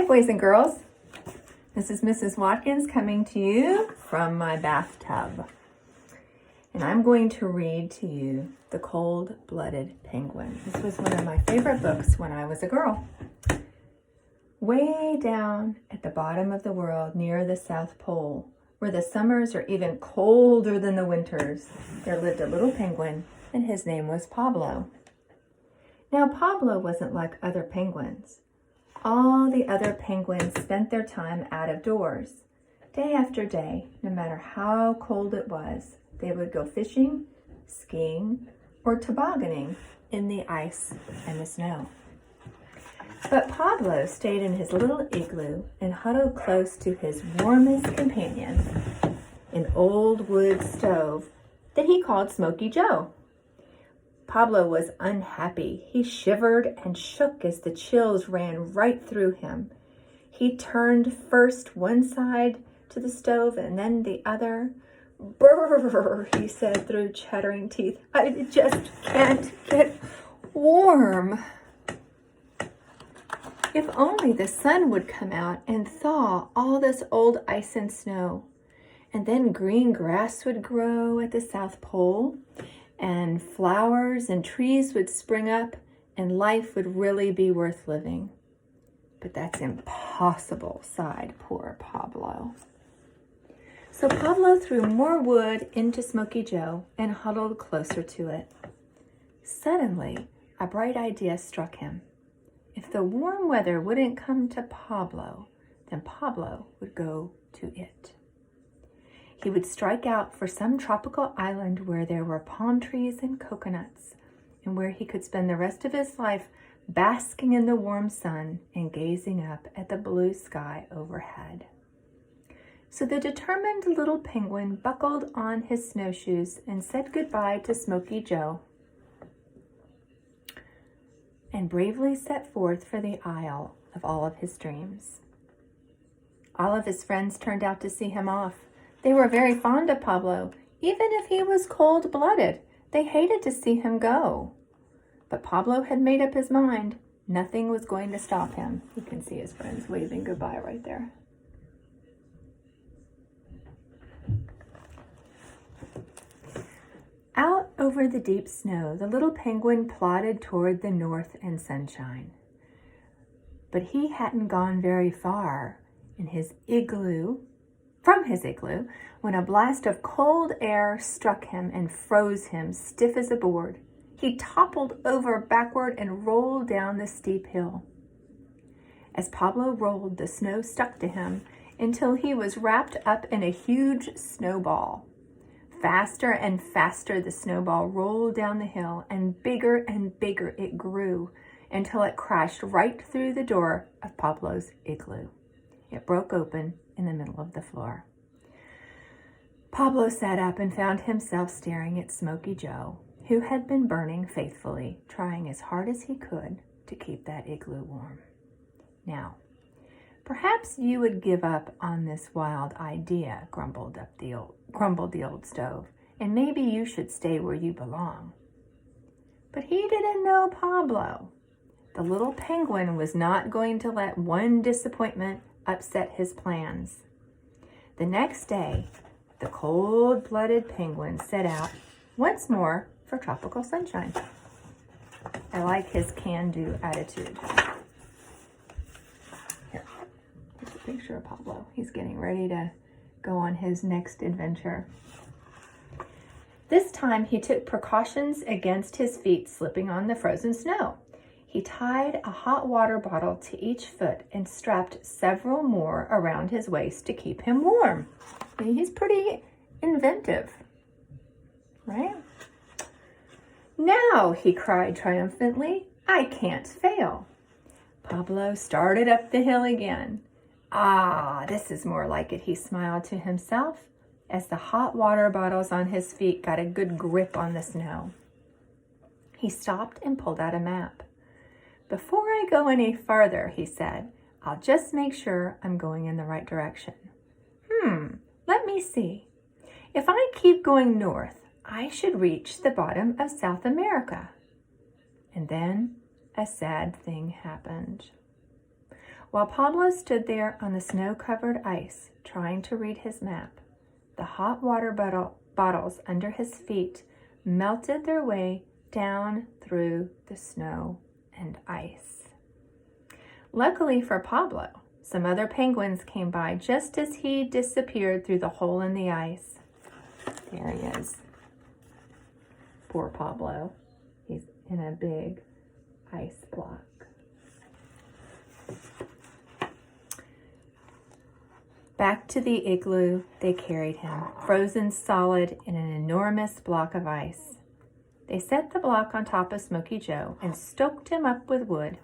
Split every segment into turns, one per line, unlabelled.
Hi, boys and girls. This is Mrs. Watkins coming to you from my bathtub. And I'm going to read to you The Cold-Blooded Penguin. This was one of my favorite books when I was a girl. Way down at the bottom of the world near the South Pole, where the summers are even colder than the winters, there lived a little penguin, and his name was Pablo. Now, Pablo wasn't like other penguins. All the other penguins spent their time out of doors. Day after day, no matter how cold it was, they would go fishing, skiing, or tobogganing in the ice and the snow. But Pablo stayed in his little igloo and huddled close to his warmest companion, an old wood stove that he called Smoky Joe. Pablo was unhappy. He shivered and shook as the chills ran right through him. He turned first one side to the stove and then the other. Brrr, he said through chattering teeth. I just can't get warm. If only the sun would come out and thaw all this old ice and snow. And then green grass would grow at the South Pole, and flowers and trees would spring up, and life would really be worth living. But that's impossible, sighed poor Pablo. So Pablo threw more wood into Smoky Joe and huddled closer to it. Suddenly, a bright idea struck him. If the warm weather wouldn't come to Pablo, then Pablo would go to it. He would strike out for some tropical island where there were palm trees and coconuts, and where he could spend the rest of his life basking in the warm sun and gazing up at the blue sky overhead. So the determined little penguin buckled on his snowshoes and said goodbye to Smoky Joe, and bravely set forth for the isle of all of his dreams. All of his friends turned out to see him off. They were very fond of Pablo, even if he was cold-blooded. They hated to see him go. But Pablo had made up his mind. Nothing was going to stop him. You can see his friends waving goodbye right there. Out over the deep snow, the little penguin plodded toward the north and sunshine. But he hadn't gone very far from his igloo, when a blast of cold air struck him and froze him stiff as a board. He toppled over backward and rolled down the steep hill. As Pablo rolled, the snow stuck to him until he was wrapped up in a huge snowball. Faster and faster the snowball rolled down the hill, and bigger it grew until it crashed right through the door of Pablo's igloo. It broke open in the middle of the floor. Pablo sat up and found himself staring at Smoky Joe, who had been burning faithfully, trying as hard as he could to keep that igloo warm. Now, perhaps you would give up on this wild idea, grumbled the old stove, and maybe you should stay where you belong. But he didn't know Pablo. The little penguin was not going to let one disappointment upset his plans. The next day, the cold-blooded penguin set out once more for tropical sunshine. I like his can-do attitude. Here's a picture of Pablo. He's getting ready to go on his next adventure. This time he took precautions against his feet slipping on the frozen snow. He tied a hot water bottle to each foot and strapped several more around his waist to keep him warm. He's pretty inventive, right? Now, he cried triumphantly, I can't fail. Pablo started up the hill again. Ah, this is more like it, he smiled to himself as the hot water bottles on his feet got a good grip on the snow. He stopped and pulled out a map. Before I go any farther, he said, I'll just make sure I'm going in the right direction. Let me see. If I keep going north, I should reach the bottom of South America. And then a sad thing happened. While Pablo stood there on the snow-covered ice, trying to read his map, the hot water bottles under his feet melted their way down through the snow and ice. Luckily for Pablo, some other penguins came by just as he disappeared through the hole in the ice. There he is. Poor Pablo. He's in a big ice block. Back to the igloo they carried him, frozen solid in an enormous block of ice. They set the block on top of Smoky Joe and stoked him up with wood.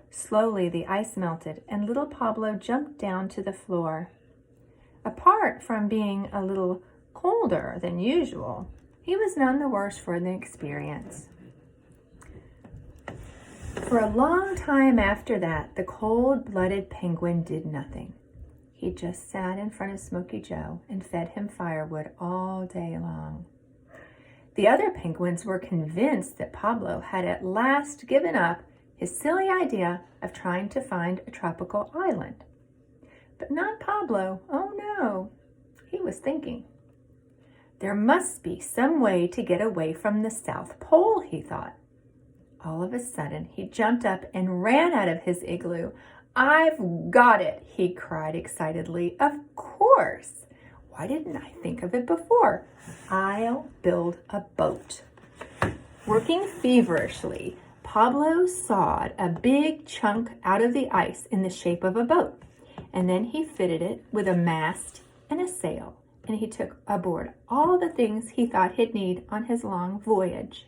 Slowly the ice melted and little Pablo jumped down to the floor. Apart from being a little colder than usual, he was none the worse for the experience. For a long time after that, the cold-blooded penguin did nothing. He just sat in front of Smoky Joe and fed him firewood all day long. The other penguins were convinced that Pablo had at last given up his silly idea of trying to find a tropical island. But not Pablo. Oh no, he was thinking. There must be some way to get away from the South Pole, he thought. All of a sudden, he jumped up and ran out of his igloo. I've got it, he cried excitedly. Of course. Why didn't I think of it before? I'll build a boat. Working feverishly, Pablo sawed a big chunk out of the ice in the shape of a boat, and then he fitted it with a mast and a sail, and he took aboard all the things he thought he'd need on his long voyage.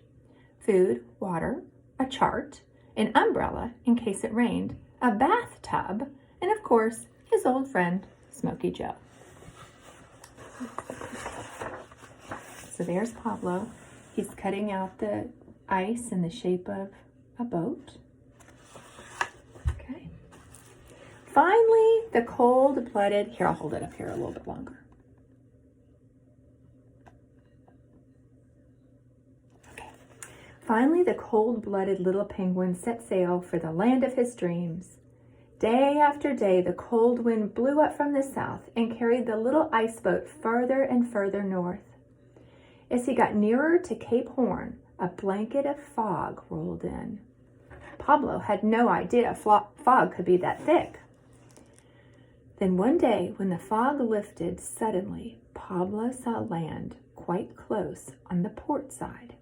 Food, water, a chart, an umbrella in case it rained, a bathtub, and of course, his old friend, Smoky Joe. So there's Pablo. He's cutting out the ice in the shape of a boat. Okay. Finally, the cold-blooded, here, I'll hold it up here a little bit longer. Finally, the cold-blooded little penguin set sail for the land of his dreams. Day after day, the cold wind blew up from the south and carried the little ice boat further and further north. As he got nearer to Cape Horn, a blanket of fog rolled in. Pablo had no idea fog could be that thick. Then one day, when the fog lifted suddenly, Pablo saw land quite close on the port side.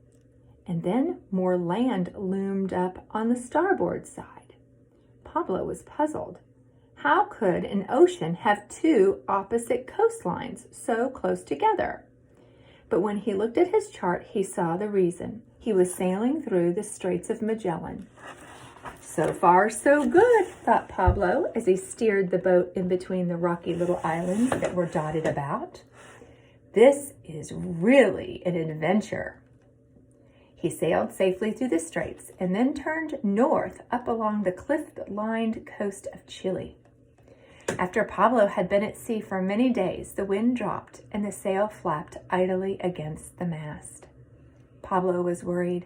And then more land loomed up on the starboard side. Pablo was puzzled. How could an ocean have two opposite coastlines so close together? But when he looked at his chart, he saw the reason. He was sailing through the Straits of Magellan. So far, so good, thought Pablo as he steered the boat in between the rocky little islands that were dotted about. This is really an adventure. He sailed safely through the straits and then turned north up along the cliff-lined coast of Chile. After Pablo had been at sea for many days, the wind dropped and the sail flapped idly against the mast. Pablo was worried.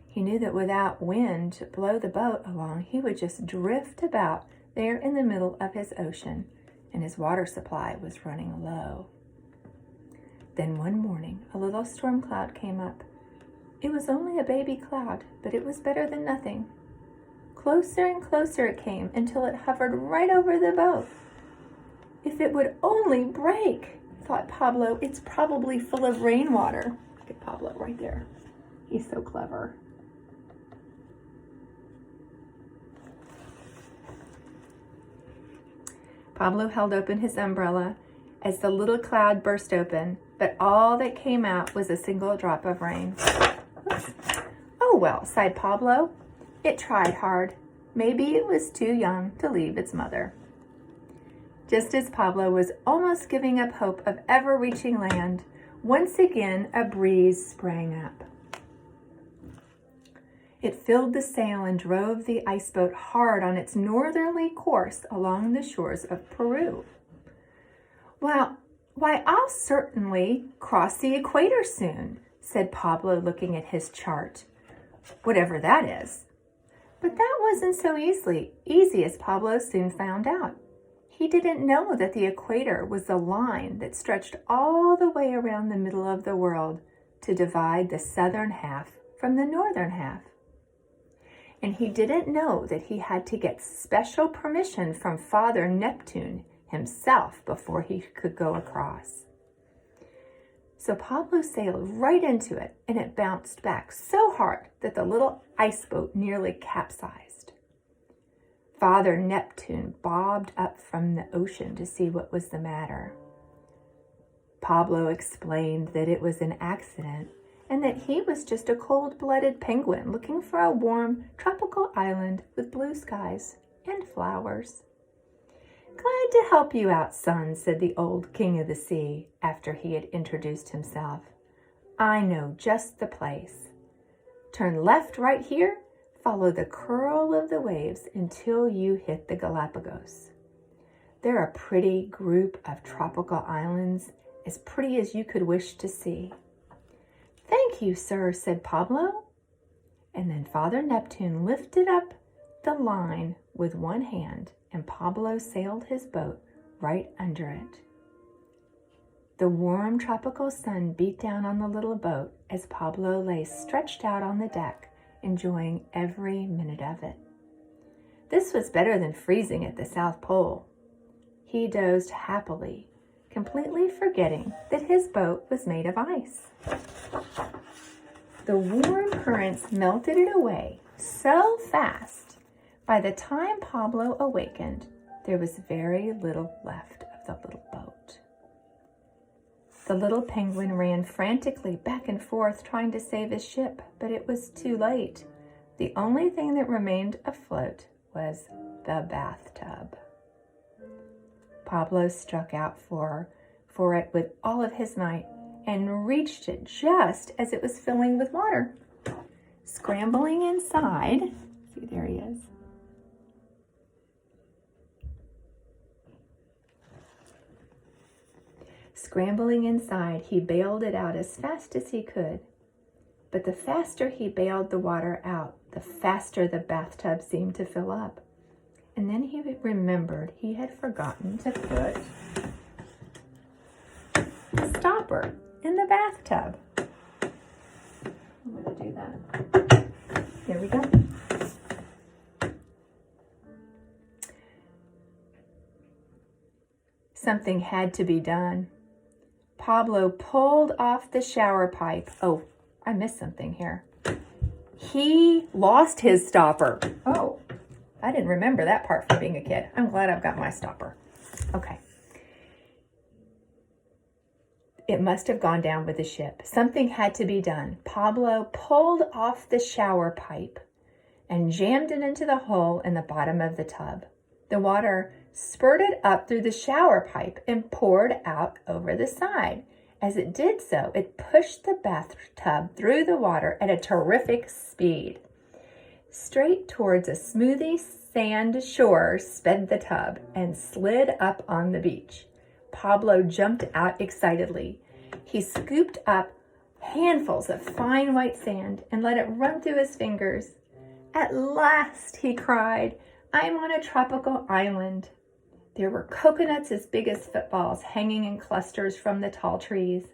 He knew that without wind to blow the boat along, he would just drift about there in the middle of his ocean, and his water supply was running low. Then one morning, a little storm cloud came up. It was only a baby cloud, but it was better than nothing. Closer and closer it came until it hovered right over the boat. If it would only break, thought Pablo. It's probably full of rainwater. Look at Pablo right there. He's so clever. Pablo held open his umbrella as the little cloud burst open, but all that came out was a single drop of rain. Oh well, sighed Pablo. It tried hard. Maybe it was too young to leave its mother. Just as Pablo was almost giving up hope of ever reaching land, once again a breeze sprang up. It filled the sail and drove the ice boat hard on its northerly course along the shores of Peru. Why, I'll certainly cross the equator soon, said Pablo, looking at his chart. Whatever that is. But that wasn't so easy as Pablo soon found out. He didn't know that the equator was the line that stretched all the way around the middle of the world to divide the southern half from the northern half. And he didn't know that he had to get special permission from Father Neptune himself before he could go across. So Pablo sailed right into it, and it bounced back so hard that the little ice boat nearly capsized. Father Neptune bobbed up from the ocean to see what was the matter. Pablo explained that it was an accident and that he was just a cold-blooded penguin looking for a warm tropical island with blue skies and flowers. "Glad to help you out, son," said the old king of the sea after he had introduced himself. "I know just the place. Turn left right here, follow the curl of the waves until you hit the Galapagos. They're a pretty group of tropical islands, as pretty as you could wish to see." "Thank you, sir," said Pablo. And then Father Neptune lifted up the line with one hand, and Pablo sailed his boat right under it. The warm tropical sun beat down on the little boat as Pablo lay stretched out on the deck, enjoying every minute of it. This was better than freezing at the South Pole. He dozed happily, completely forgetting that his boat was made of ice. The warm currents melted it away so fast, by the time Pablo awakened, there was very little left of the little boat. The little penguin ran frantically back and forth trying to save his ship, but it was too late. The only thing that remained afloat was the bathtub. Pablo struck out for it with all of his might and reached it just as it was filling with water. Scrambling inside, see, there he is. Scrambling inside, he bailed it out as fast as he could. But the faster he bailed the water out, the faster the bathtub seemed to fill up. And then he remembered he had forgotten to put a stopper in the bathtub. I'm going to do that. Here we go. Something had to be done. Pablo pulled off the shower pipe. Oh, I missed something here. He lost his stopper. Oh, I didn't remember that part from being a kid. I'm glad I've got my stopper. Okay. It must have gone down with the ship. Something had to be done. Pablo pulled off the shower pipe and jammed it into the hole in the bottom of the tub. The water spurted up through the shower pipe and poured out over the side. As it did so, it pushed the bathtub through the water at a terrific speed. Straight towards a smoothie sand shore sped the tub and slid up on the beach. Pablo jumped out excitedly. He scooped up handfuls of fine white sand and let it run through his fingers. "At last," he cried, "I'm on a tropical island." There were coconuts as big as footballs hanging in clusters from the tall trees,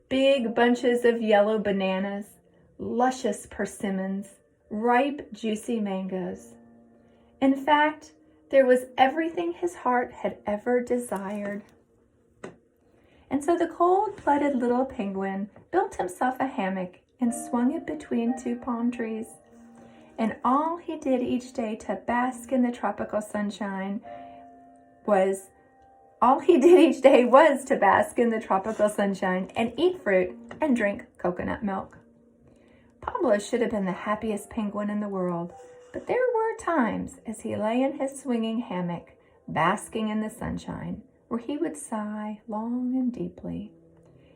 big bunches of yellow bananas, luscious persimmons, ripe, juicy mangoes. In fact, there was everything his heart had ever desired. And so the cold-blooded little penguin built himself a hammock and swung it between two palm trees. And all he did each day to bask in the tropical sunshine was to bask in the tropical sunshine and eat fruit and drink coconut milk. Pablo should have been the happiest penguin in the world, but there were times as he lay in his swinging hammock, basking in the sunshine, where he would sigh long and deeply.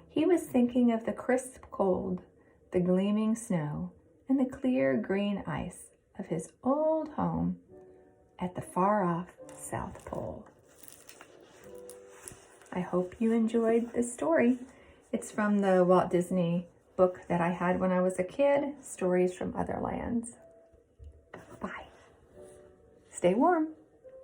He was thinking of the crisp cold, the gleaming snow, and the clear green ice of his old home at the far-off South Pole. I hope you enjoyed this story. It's from the Walt Disney book that I had when I was a kid, Stories from Other Lands. Bye. Stay warm.